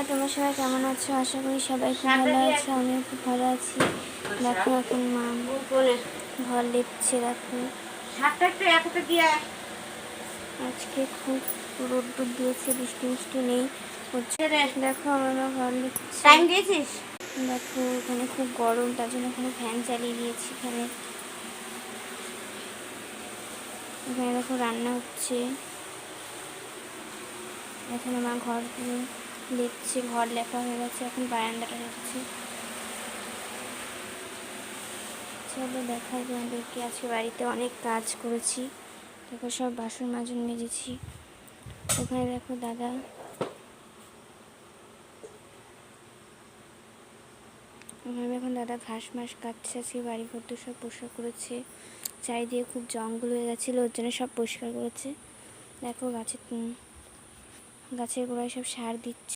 তোমরা সবাই কেমন আছো? আশা করি সবাই খুব ভালো আছো। আমিও খুব ভালো আছি। দেখো এখন মা ঘর লিপছে। দেখো আজকে খুব রোদ্দুর দিয়েছে, বৃষ্টি মিষ্টি নেই হচ্ছে। দেখো আমার মা ঘর লিপছে। দেখো এখানে খুব গরম, তার জন্য এখানে ফ্যান চালিয়ে দিয়েছি। এখানে দেখো রান্না হচ্ছে। এখানে মা ঘর লিপছে, ঘর লেপা হয়ে গেছে, এখন বারান্দাটা লিপছে। চলো দেখাই তোমাদেরকে। আজকে বাড়িতে অনেক কাজ করেছি। দেখো সব বাসন মাজন মেজেছি। ওখানে দেখো দাদা, ওখানে এখন দাদা ঘাস মাস কাটছে। আজকে বাড়ি ঘর তো সব পরিষ্কার করেছে। চারিদিকে খুব জঙ্গল হয়ে গেছিলো, ওর জন্য সব পরিষ্কার করেছে। দেখো গাছের গোড়ায় সব সার দিচ্ছে।